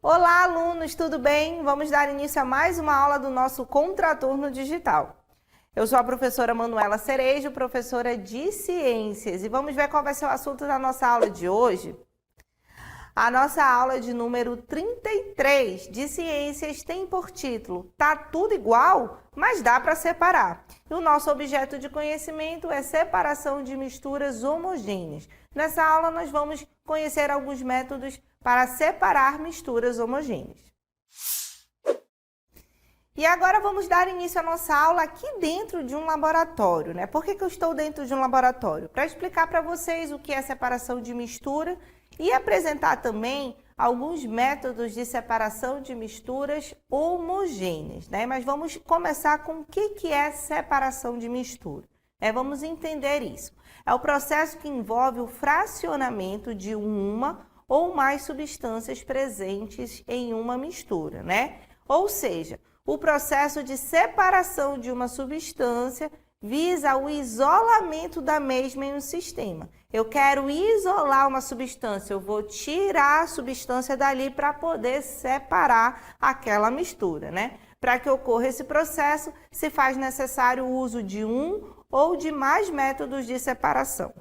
Olá, alunos, tudo bem? Vamos dar início a mais uma aula do nosso Contraturno Digital. Eu sou a professora Manuela Cerejo, professora de Ciências, e vamos ver qual vai ser o assunto da nossa aula de hoje. A nossa aula de número 33 de Ciências tem por título Tá tudo igual, mas dá para separar. E o nosso objeto de conhecimento é separação de misturas homogêneas. Nessa aula nós vamos conhecer alguns métodos para separar misturas homogêneas. E agora vamos dar início à nossa aula aqui dentro de um laboratório, né? Por que eu estou dentro de um laboratório? Para explicar para vocês o que é separação de mistura e apresentar também alguns métodos de separação de misturas homogêneas, né? Mas vamos começar com o que é separação de mistura. Vamos entender isso. É o processo que envolve o fracionamento de uma ou mais substâncias presentes em uma mistura, né? Ou seja, o processo de separação de uma substância visa o isolamento da mesma em um sistema. Eu quero isolar uma substância, eu vou tirar a substância dali para poder separar aquela mistura, né? Para que ocorra esse processo, se faz necessário o uso de um ou de mais métodos de separação.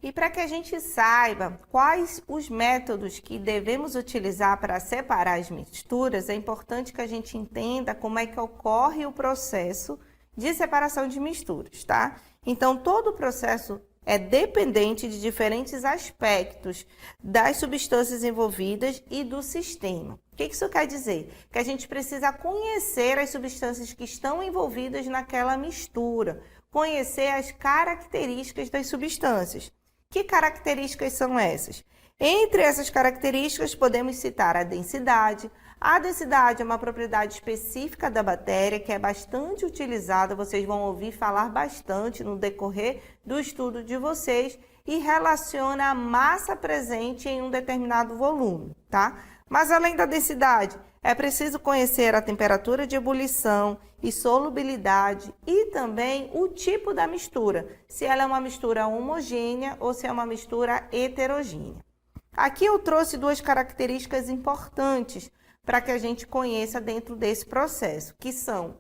E para que a gente saiba quais os métodos que devemos utilizar para separar as misturas, é importante que a gente entenda como é que ocorre o processo de separação de misturas, tá? Então, todo o processo é dependente de diferentes aspectos das substâncias envolvidas e do sistema. O que isso quer dizer? Que a gente precisa conhecer as substâncias que estão envolvidas naquela mistura, conhecer as características das substâncias. Que características são essas? Entre essas características, podemos citar a densidade. A densidade é uma propriedade específica da matéria que é bastante utilizada, vocês vão ouvir falar bastante no decorrer do estudo de vocês e relaciona a massa presente em um determinado volume, tá? Mas além da densidade, é preciso conhecer a temperatura de ebulição e solubilidade e também o tipo da mistura, se ela é uma mistura homogênea ou se é uma mistura heterogênea. Aqui eu trouxe duas características importantes para que a gente conheça dentro desse processo, que são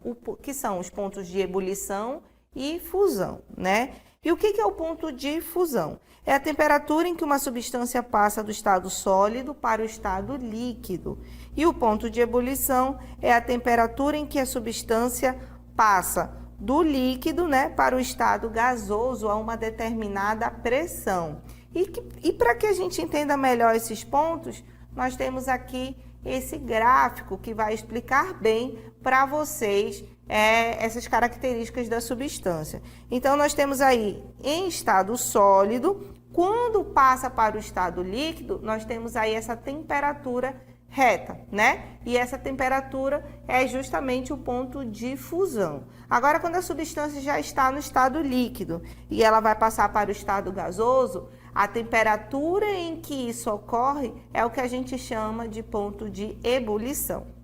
os pontos de ebulição e fusão, né? E o que é o ponto de fusão? É a temperatura em que uma substância passa do estado sólido para o estado líquido. E o ponto de ebulição é a temperatura em que a substância passa do líquido, né, para o estado gasoso a uma determinada pressão. E para que a gente entenda melhor esses pontos, nós temos aqui esse gráfico que vai explicar bem para vocês essas características da substância. Então, nós temos aí em estado sólido, quando passa para o estado líquido, nós temos aí essa temperatura reta, né? E essa temperatura é justamente o ponto de fusão. Agora, quando a substância já está no estado líquido e ela vai passar para o estado gasoso, a temperatura em que isso ocorre é o que a gente chama de ponto de ebulição.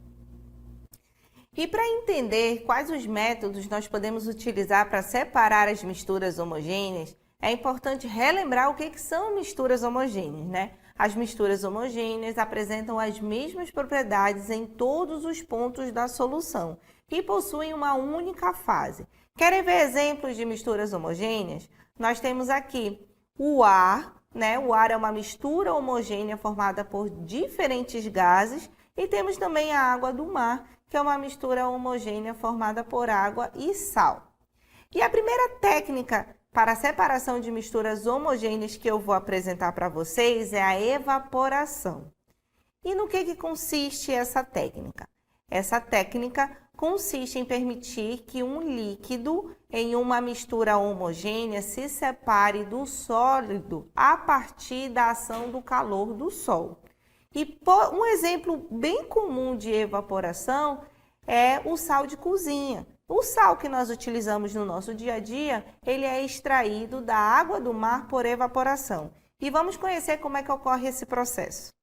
E para entender quais os métodos nós podemos utilizar para separar as misturas homogêneas, é importante relembrar o que são misturas homogêneas, né? As misturas homogêneas apresentam as mesmas propriedades em todos os pontos da solução e possuem uma única fase. Querem ver exemplos de misturas homogêneas? Nós temos aqui o ar, né? O ar é uma mistura homogênea formada por diferentes gases e temos também a água do mar, que é uma mistura homogênea formada por água e sal. E a primeira técnica para a separação de misturas homogêneas que eu vou apresentar para vocês é a evaporação. E no que consiste essa técnica? Essa técnica consiste em permitir que um líquido em uma mistura homogênea se separe do sólido a partir da ação do calor do sol. E um exemplo bem comum de evaporação é o sal de cozinha. O sal que nós utilizamos no nosso dia a dia, ele é extraído da água do mar por evaporação. E vamos conhecer como é que ocorre esse processo.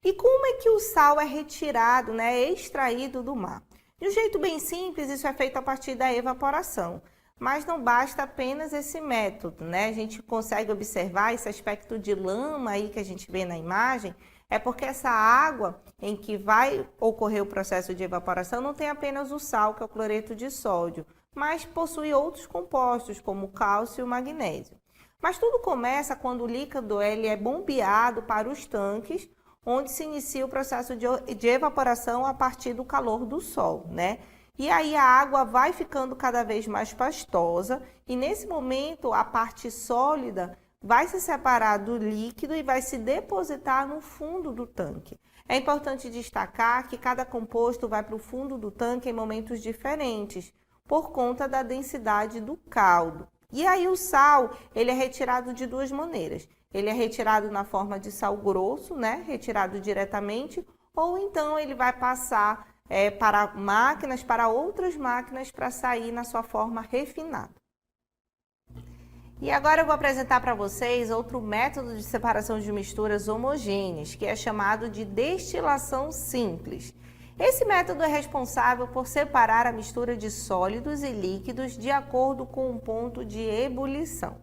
E como é que o sal é retirado, né, extraído do mar? De um jeito bem simples, isso é feito a partir da evaporação. Mas não basta apenas esse método, né? A gente consegue observar esse aspecto de lama aí que a gente vê na imagem, é porque essa água em que vai ocorrer o processo de evaporação não tem apenas o sal, que é o cloreto de sódio, mas possui outros compostos, como o cálcio e o magnésio. Mas tudo começa quando o líquido ele é bombeado para os tanques, onde se inicia o processo de evaporação a partir do calor do sol, né? E aí a água vai ficando cada vez mais pastosa e nesse momento a parte sólida vai se separar do líquido e vai se depositar no fundo do tanque. É importante destacar que cada composto vai para o fundo do tanque em momentos diferentes, por conta da densidade do caldo. E aí o sal, ele é retirado de duas maneiras. Ele é retirado na forma de sal grosso, né? Retirado diretamente, ou então ele vai passar para outras máquinas para sair na sua forma refinada. E agora eu vou apresentar para vocês outro método de separação de misturas homogêneas, que é chamado de destilação simples. Esse método é responsável por separar a mistura de sólidos e líquidos de acordo com o ponto de ebulição.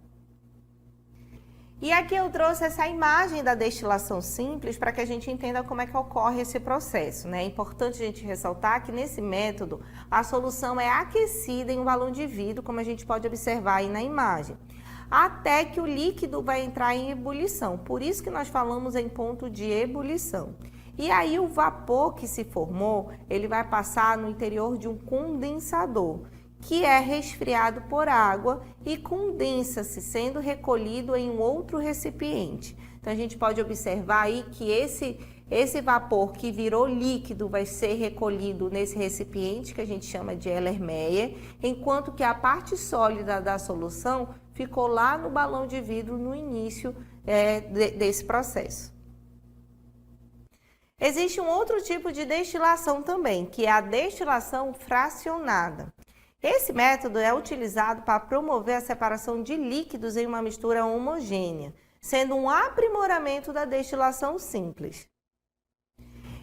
E aqui eu trouxe essa imagem da destilação simples para que a gente entenda como é que ocorre esse processo, né? É importante a gente ressaltar que nesse método a solução é aquecida em um balão de vidro, como a gente pode observar aí na imagem, até que o líquido vai entrar em ebulição. Por isso que nós falamos em ponto de ebulição. E aí o vapor que se formou, ele vai passar no interior de um condensador, que é resfriado por água e condensa-se, sendo recolhido em um outro recipiente. Então a gente pode observar aí que esse vapor que virou líquido vai ser recolhido nesse recipiente que a gente chama de Erlenmeyer, enquanto que a parte sólida da solução ficou lá no balão de vidro no início desse processo. Existe um outro tipo de destilação também, que é a destilação fracionada. Esse método é utilizado para promover a separação de líquidos em uma mistura homogênea, sendo um aprimoramento da destilação simples.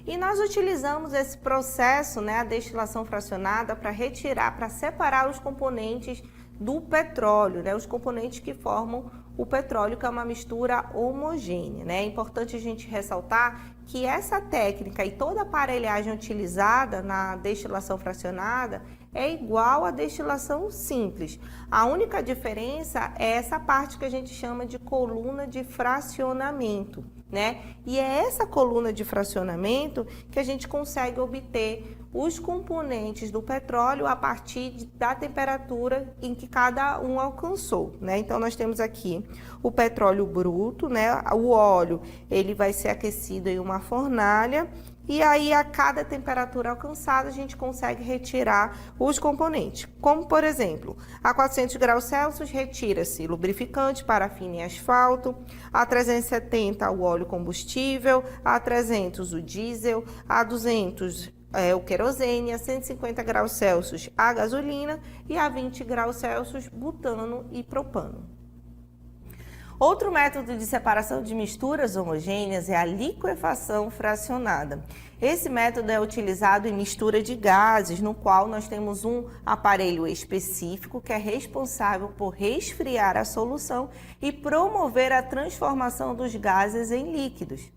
E nós utilizamos esse processo, né, a destilação fracionada, para separar os componentes do petróleo, né, os componentes que formam o petróleo, que é uma mistura homogênea, né? É importante a gente ressaltar que essa técnica e toda a aparelhagem utilizada na destilação fracionada é igual à destilação simples. A única diferença é essa parte que a gente chama de coluna de fracionamento, né? E é essa coluna de fracionamento que a gente consegue obter os componentes do petróleo a partir da temperatura em que cada um alcançou, né? Então nós temos aqui o petróleo bruto, né? O óleo, ele vai ser aquecido em uma fornalha e aí a cada temperatura alcançada a gente consegue retirar os componentes. Como por exemplo, a 400 graus Celsius retira-se lubrificante, parafina e asfalto, a 370 o óleo combustível, a 300 o diesel, a 200 o querosene, a 150 graus Celsius a gasolina e a 20 graus Celsius butano e propano. Outro método de separação de misturas homogêneas é a liquefação fracionada. Esse método é utilizado em mistura de gases, no qual nós temos um aparelho específico que é responsável por resfriar a solução e promover a transformação dos gases em líquidos.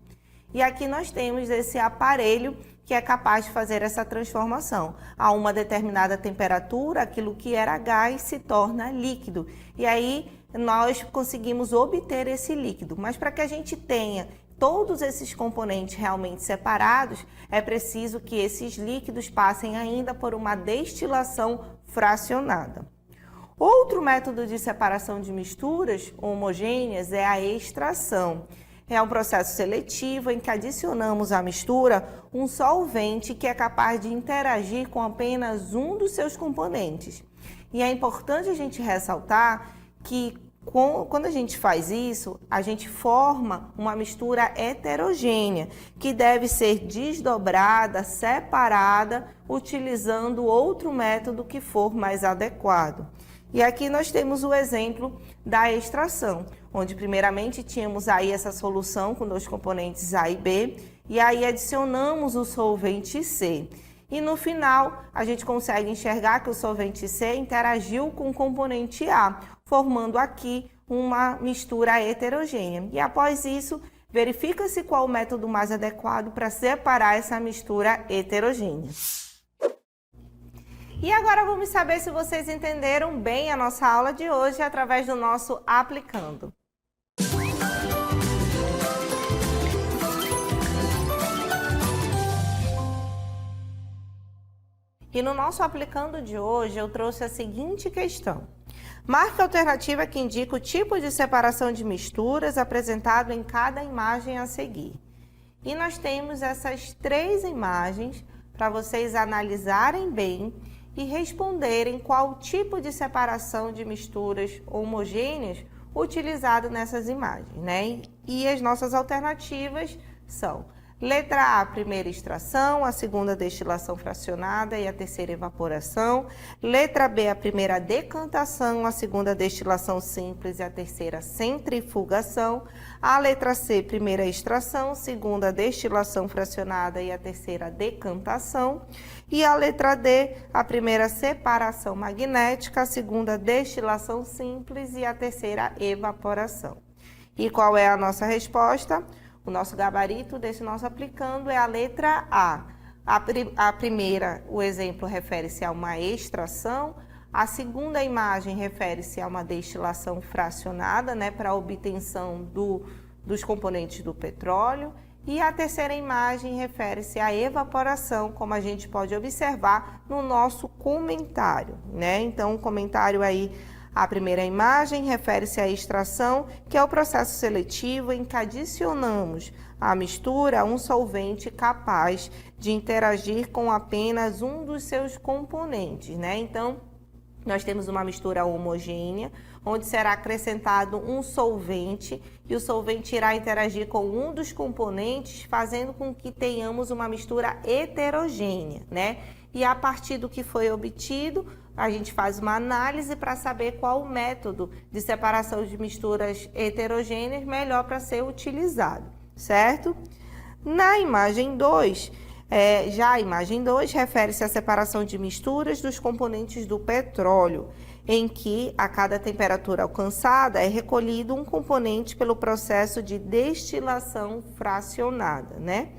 E aqui nós temos esse aparelho que é capaz de fazer essa transformação. A uma determinada temperatura, aquilo que era gás se torna líquido. E aí nós conseguimos obter esse líquido. Mas para que a gente tenha todos esses componentes realmente separados, é preciso que esses líquidos passem ainda por uma destilação fracionada. Outro método de separação de misturas homogêneas é a extração. É um processo seletivo em que adicionamos à mistura um solvente que é capaz de interagir com apenas um dos seus componentes. E é importante a gente ressaltar que quando a gente faz isso, a gente forma uma mistura heterogênea, que deve ser desdobrada, separada, utilizando outro método que for mais adequado. E aqui nós temos o exemplo da extração, onde primeiramente tínhamos aí essa solução com dois componentes A e B, e aí adicionamos o solvente C. E no final, a gente consegue enxergar que o solvente C interagiu com o componente A, formando aqui uma mistura heterogênea. E após isso, verifica-se qual o método mais adequado para separar essa mistura heterogênea. E agora vamos saber se vocês entenderam bem a nossa aula de hoje através do nosso Aplicando. E no nosso Aplicando de hoje eu trouxe a seguinte questão. Marque a alternativa que indica o tipo de separação de misturas apresentado em cada imagem a seguir. E nós temos essas três imagens para vocês analisarem bem e responderem qual tipo de separação de misturas homogêneas utilizado nessas imagens, né? E as nossas alternativas são: letra A, a primeira extração, a segunda destilação fracionada e a terceira evaporação. Letra B, a primeira decantação, a segunda destilação simples e a terceira centrifugação. A letra C, primeira extração, segunda destilação fracionada e a terceira decantação. E a letra D, a primeira separação magnética, a segunda destilação simples e a terceira evaporação. E qual é a nossa resposta? O nosso gabarito desse nosso aplicando é a letra A. A primeira, o exemplo refere-se a uma extração. A segunda imagem refere-se a uma destilação fracionada, né, para a obtenção dos componentes do petróleo. E a terceira imagem refere-se à evaporação, como a gente pode observar no nosso comentário, né? Então, o comentário aí, a primeira imagem refere-se à extração, que é o processo seletivo em que adicionamos à mistura um solvente capaz de interagir com apenas um dos seus componentes, né? Então, nós temos uma mistura homogênea, onde será acrescentado um solvente e o solvente irá interagir com um dos componentes, fazendo com que tenhamos uma mistura heterogênea, né? E a partir do que foi obtido, a gente faz uma análise para saber qual o método de separação de misturas heterogêneas melhor para ser utilizado, certo? Na imagem 2, já a imagem 2 refere-se à separação de misturas dos componentes do petróleo, em que a cada temperatura alcançada é recolhido um componente pelo processo de destilação fracionada, né?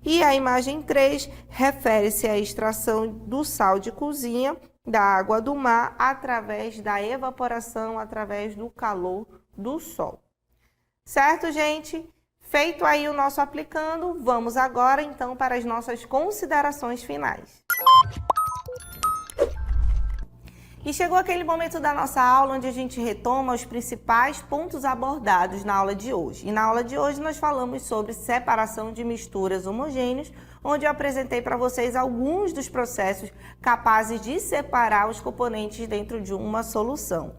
E a imagem 3 refere-se à extração do sal de cozinha da água do mar através da evaporação, através do calor do sol. Certo, gente? Feito aí o nosso aplicando, vamos agora então para as nossas considerações finais. E chegou aquele momento da nossa aula onde a gente retoma os principais pontos abordados na aula de hoje. E na aula de hoje nós falamos sobre separação de misturas homogêneas, onde eu apresentei para vocês alguns dos processos capazes de separar os componentes dentro de uma solução.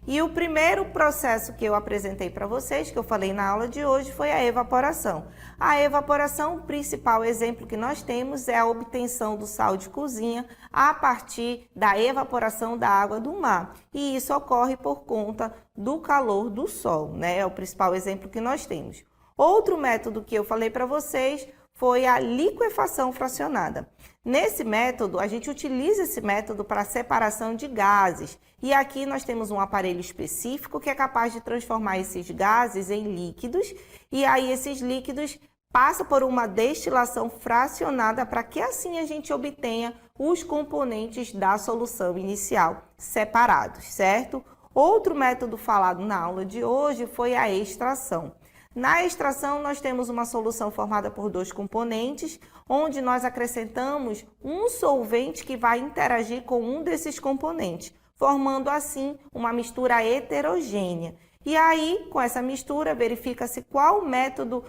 E o primeiro processo que eu apresentei para vocês, que eu falei na aula de hoje, foi a evaporação. A evaporação, o principal exemplo que nós temos é a obtenção do sal de cozinha a partir da evaporação da água do mar. E isso ocorre por conta do calor do sol, né? É o principal exemplo que nós temos. Outro método que eu falei para vocês foi a liquefação fracionada. Nesse método, a gente utiliza esse método para separação de gases. E aqui nós temos um aparelho específico que é capaz de transformar esses gases em líquidos. E aí esses líquidos passam por uma destilação fracionada para que assim a gente obtenha os componentes da solução inicial separados, certo? Outro método falado na aula de hoje foi a extração. Na extração, nós temos uma solução formada por dois componentes, onde nós acrescentamos um solvente que vai interagir com um desses componentes, formando assim uma mistura heterogênea. E aí, com essa mistura, verifica-se qual método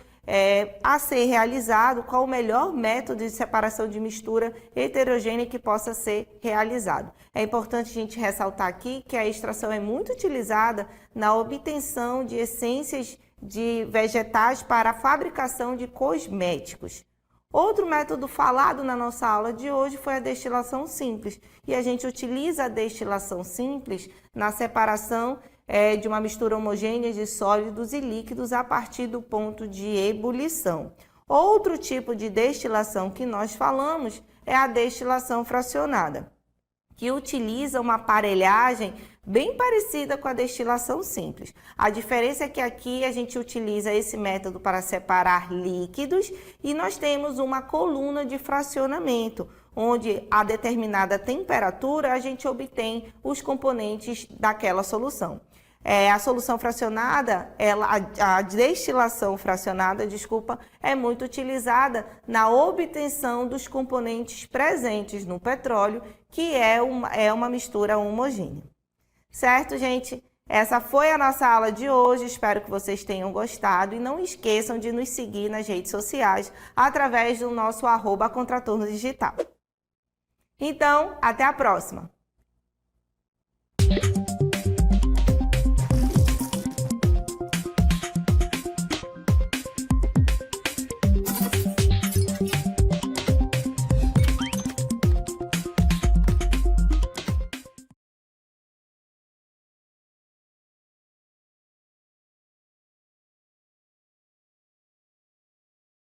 a ser realizado, qual o melhor método de separação de mistura heterogênea que possa ser realizado. É importante a gente ressaltar aqui que a extração é muito utilizada na obtenção de essências de vegetais para a fabricação de cosméticos. Outro método falado na nossa aula de hoje foi a destilação simples. E a gente utiliza a destilação simples na separação de uma mistura homogênea de sólidos e líquidos a partir do ponto de ebulição. Outro tipo de destilação que nós falamos é a destilação fracionada, que utiliza uma aparelhagem bem parecida com a destilação simples. A diferença é que aqui a gente utiliza esse método para separar líquidos e nós temos uma coluna de fracionamento, onde a determinada temperatura a gente obtém os componentes daquela solução. A solução fracionada, a destilação fracionada, é muito utilizada na obtenção dos componentes presentes no petróleo, que é uma mistura homogênea. Certo, gente? Essa foi a nossa aula de hoje, espero que vocês tenham gostado e não esqueçam de nos seguir nas redes sociais através do nosso @contraturno digital. Então, até a próxima!